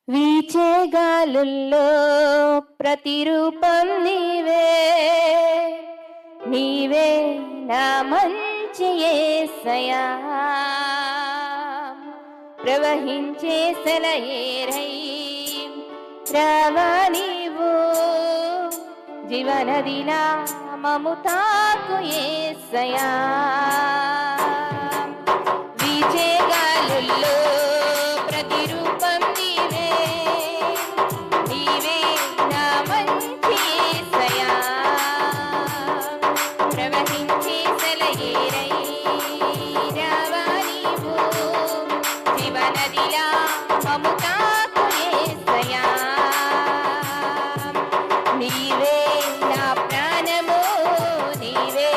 వీచే గాలుల్లో ప్రతిరూపం నీవే, నీవే నా మంచి యేసయ్యా. ప్రవహించే సెలయేరై రావా నీవు, జీవనదిలా మము తాకు యేసయ్యా. వీచే గాలుల్లో ప్రతిరూపం నీవే, నీవే నా మంచి యేసయ్యా. ప్రవహించే సెలయేరై రావా నీవు, జీవనదిలా మము తాకు యేసయ్యా. నీవే నా ప్రాణము, నీవే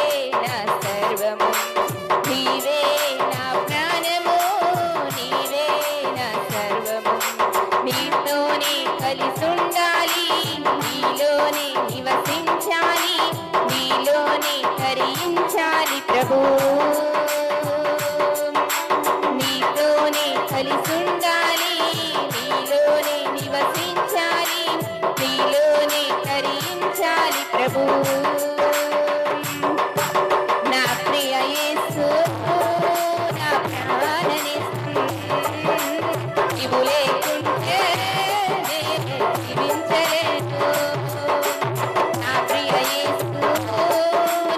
నా సర్వము, నీవే నా ప్రాణము, నీవే నా సర్వము. నీతోనే కలిసుండాలి, నీలోనే నివసించాలి, నీలోనే తరించాలి ప్రభు. నీతోనే కలిసుండాలి, నీలోనే నివసించాలి, నీలోనే తరించాలి ప్రభు. నా ప్రియ యేసు, నా ప్రాణనేస్తు, నీవు లేకుంటే నేను జీవించలేను. నా ప్రియ యేసు,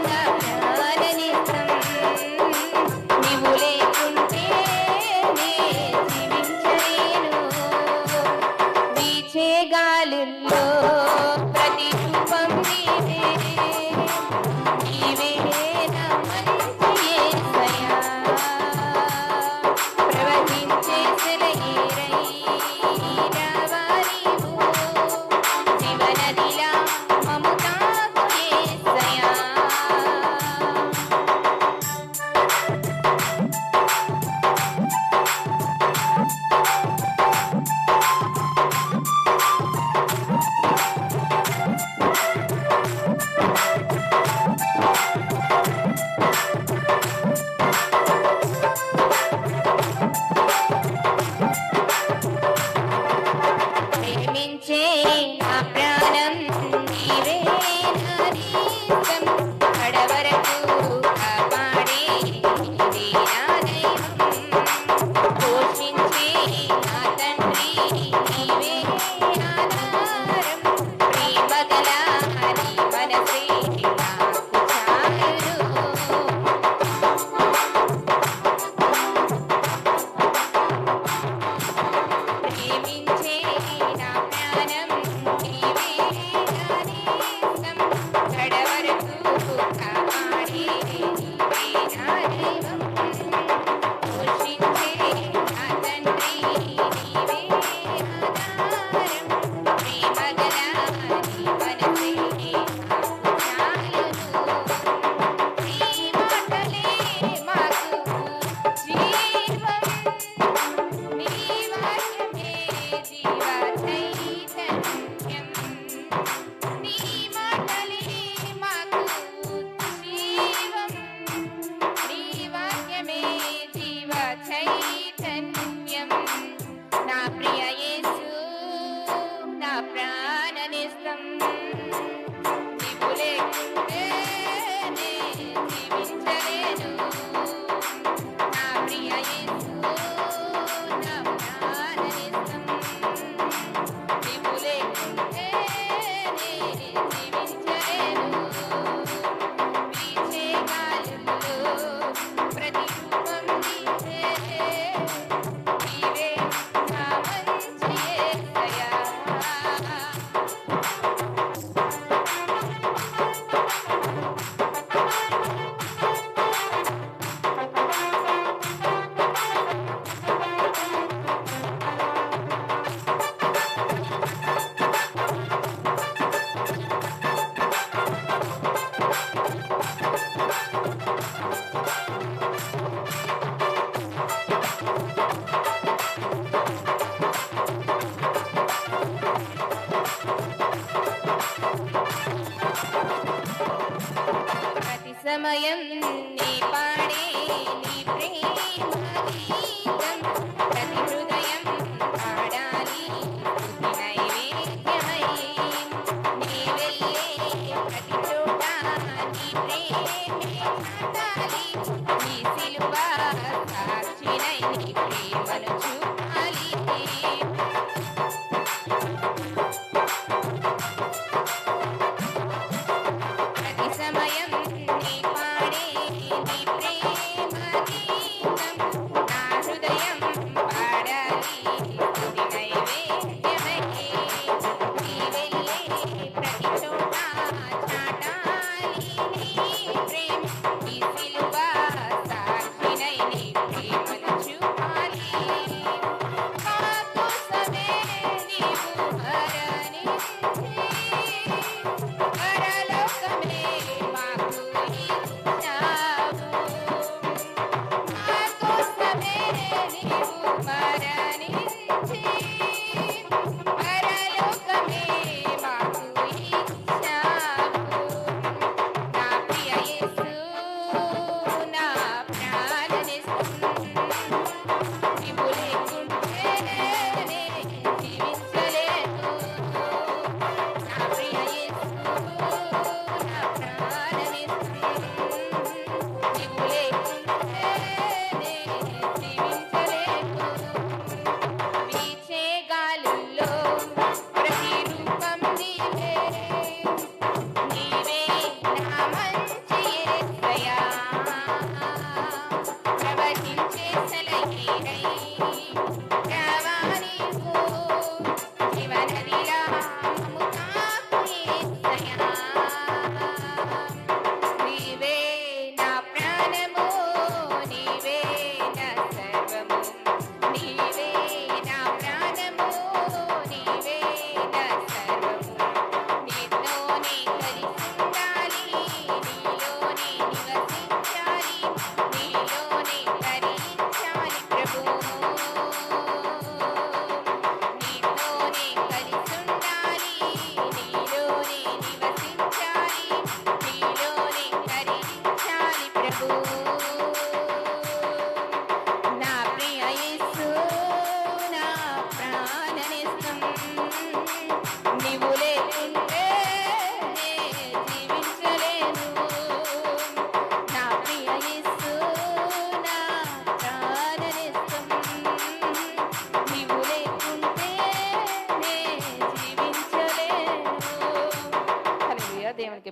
నా ప్రాణనేస్తు, నీవు లేకుంటే నేను జీవించలేను. వీచే గాలుల్లో ప్రతిరూపం నీవే, నీవే నా మంచి యేసయ్యా. ప్రవహించే సెలయేరై రావా నీవు, జీవనదిలా మము తాకు యేసయ్యా. ప్రేమించే నా ప్రాణం నీవే నా నేస్తం, కడవరకు కాపాడే నీవే నా దైవం. పోషించే నా తండ్రి నీవే ఆధారం, ప్రేమగల నీ మనసే నాకు చాలును. ప్రేమించే నా ప్రాణం నీవే నా నేస్తం, కడవరకు కాపాడే నీవే నా దైవం. పోషించే నా తండ్రి నీవే ఆధారం, ప్రేమగల నీ మనసే నాకు చాలును. నీ మాటలే మాకు జీవం, నీ వాక్యమే జీవ చైతన్యం. నీ మాటలే మాకు జీవం, నీ వాక్యమే జీవ చైతన్యం. నా ప్రియ యేసు, నా ప్రాణనేస్తం, నీవు లేకుంటే నేను జీవించలేను. నా ప్రియ యేసు, నా ప్రాణనేస్తం, నీవు లేకుంటే నేను జీవించలేను. వీచే గాలుల్లో ప్రతిరూపం నీవే, నీవే నా మంచి యేసయ్యా. ప్రతి సమయం నీ పాడే నీ ప్రేమ గీతం, ప్రతి హృదయం పాడాలి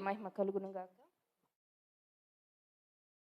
మహిమ కలుగును గాక.